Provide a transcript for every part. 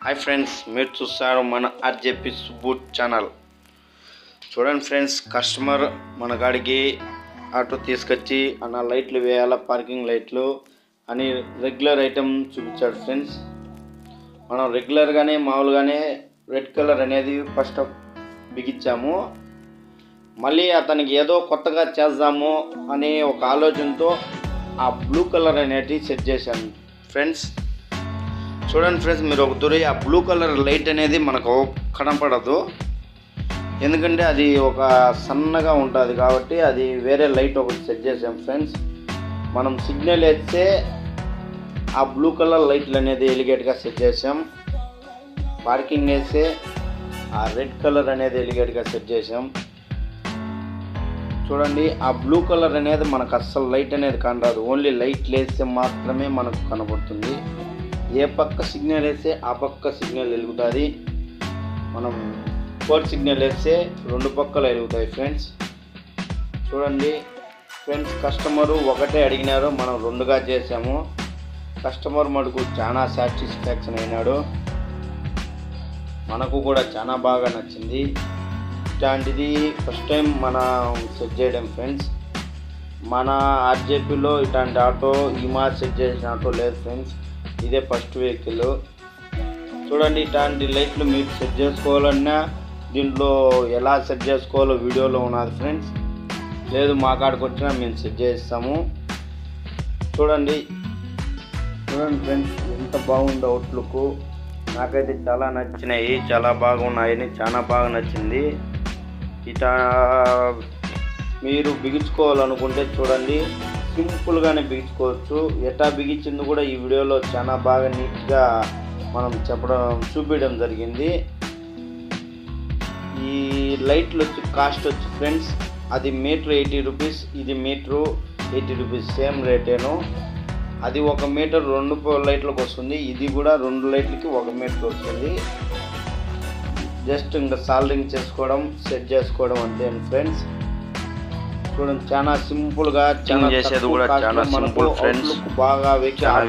Hi friends, మీరు చూస్తారు మన ఆర్జేపీ సుబ్బూట్ ఛానల్. చూడండి ఫ్రెండ్స్, కస్టమర్ మన కాడికి ఆటో తీసుకొచ్చి అన్న లైట్లు వేయాలా, పార్కింగ్ లైట్లు అని రెగ్యులర్ ఐటెం చూపించాడు ఫ్రెండ్స్. మనం రెగ్యులర్గానే మామూలుగానే రెడ్ కలర్ అనేది ఫస్ట్ బిగించాము. మళ్ళీ అతనికి ఏదో కొత్తగా చేద్దాము అనే ఒక ఆలోచనతో ఆ బ్లూ కలర్ అనేది సెట్ చేశాను ఫ్రెండ్స్. చూడండి ఫ్రెండ్స్, మీరు ఒక దూరి ఆ బ్లూ కలర్ లైట్ అనేది మనకు కనపడదు, ఎందుకంటే అది ఒక సన్నగా ఉంటుంది కాబట్టి అది వేరే లైట్ ఒకటి సెట్ చేసాం ఫ్రెండ్స్. మనం సిగ్నల్ వేస్తే ఆ బ్లూ కలర్ లైట్లు అనేది ఎలిగేట్గా సెట్ చేసాం. పార్కింగ్ వేస్తే ఆ రెడ్ కలర్ అనేది ఎలిగేట్గా సెట్ చేసాం. చూడండి, ఆ బ్లూ కలర్ అనేది మనకు అస్సలు లైట్ అనేది కనరాదు, ఓన్లీ లైట్ వేస్తే మాత్రమే మనకు కనబడుతుంది. ఏ పక్క సిగ్నల్ వేస్తే ఆ పక్క సిగ్నల్ వెలుగుతుంది. మనం ఫోర్ సిగ్నల్ వేస్తే రెండు పక్కలు వెలుగుతాయి ఫ్రెండ్స్. చూడండి ఫ్రెండ్స్, కస్టమరు ఒకటే అడిగినారు, మనం రెండుగా చేసాము. కస్టమర్ మటుకు చాలా సాటిస్ఫాక్షన్ అయినాడు, మనకు కూడా చాలా బాగా నచ్చింది. ఇట్లాంటిది ఫస్ట్ టైం మనం సెట్ చేయడం ఫ్రెండ్స్. మన ఆర్జేపీలో ఇట్లాంటి ఆటో ఈ మాది సెట్ చేసిన ఆటో లేదు ఫ్రెండ్స్, ఇదే ఫస్ట్ వెహికల్. చూడండి, ఇట్లాంటి లైట్లు మీరు సెట్ చేసుకోవాలన్నా దీంట్లో ఎలా సెట్ చేసుకోవాలో వీడియోలో ఉన్నది ఫ్రెండ్స్. లేదు మా కాడికి వచ్చినా మేము సెట్ చేస్తాము. చూడండి ఫ్రెండ్స్, ఎంత బాగుంది అవుట్లుక్. నాకైతే చాలా నచ్చినాయి, చాలా బాగున్నాయని చాలా బాగా నచ్చింది. ఇట్లా మీరు బిగించుకోవాలనుకుంటే చూడండి, సింపుల్గానే బిగించుకోవచ్చు. ఎట్లా బిగించింది కూడా ఈ వీడియోలో చాలా బాగా నీట్గా మనం చూపించడం జరిగింది. ఈ లైట్లు వచ్చి కాస్ట్ వచ్చి ఫ్రెండ్స్, అది మీటర్ 80 రూపీస్, ఇది మీటరు 80 రూపీస్, సేమ్ రేటేను. అది ఒక మీటర్ 2 లైట్లకు వస్తుంది, ఇది కూడా 2 లైట్లకి 1 మీటర్ వస్తుంది. జస్ట్ ఇంకా సాల్డరింగ్ చేసుకోవడం, సెట్ చేసుకోవడం అంతే ఫ్రెండ్స్. చూడండి, చాలా సింపుల్గా చేసేది కూడా చాలా సింపుల్ ఫ్రెండ్స్, బాగా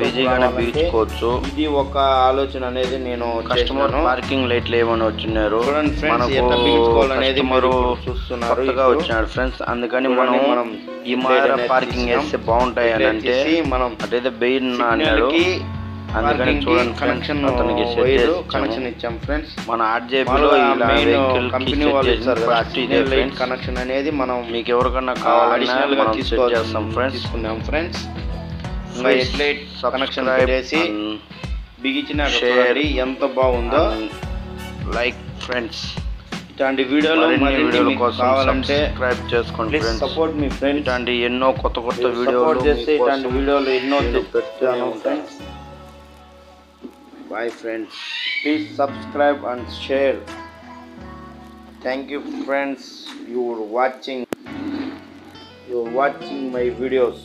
ఈజీగానే బిగించుకోవచ్చు. ఇది ఒక ఆలోచన అనేది నేను కస్టమర్ పార్కింగ్ లైట్లు ఏమని వచ్చినారు చూడండి ఫ్రెండ్స్, ఎట్లా బిగించుకోవాలనేది మీరు చూస్తున్నారు, వచ్చినాడు ఫ్రెండ్స్. అందుకని మనం ఈ మాదిరి పార్కింగ్ వేస్తే బాగుంటాయి అని అంటే మనం అటైతే బెయిన్ అన్నాడు. అందుకని చూడండి కనెక్షన్ కనెక్షన్ ఇచ్చాం ఫ్రెండ్స్. మన ఆర్జేపీలో కంపెనీ వాళ్ళు ఇస్తారు లైట్ కనెక్షన్ అనేది మనం మీకు ఎవరికన్నా కావాలన్నా మనం చేస్తాం ఫ్రెండ్స్. తీసుకున్నాం ఫ్రెండ్స్. లైట్ కనెక్షన్ చేసి బిగించిన ఎంత బాగుందో. లైక్ ఫ్రెండ్స్, ఇట్లాంటి వీడియోలు కావాలంటే సబ్స్క్రైబ్ చేసుకోండి ఫ్రెండ్స్. సపోర్ట్ మీ ఫ్రెండ్స్. ఇట్లాంటి ఎన్నో కొత్త వీడియోలు చేస్తే ఇట్లాంటి వీడియోలు ఎన్నో పెట్టాను friends. Bye friends, please subscribe and share. Thank you friends, you're watching my videos.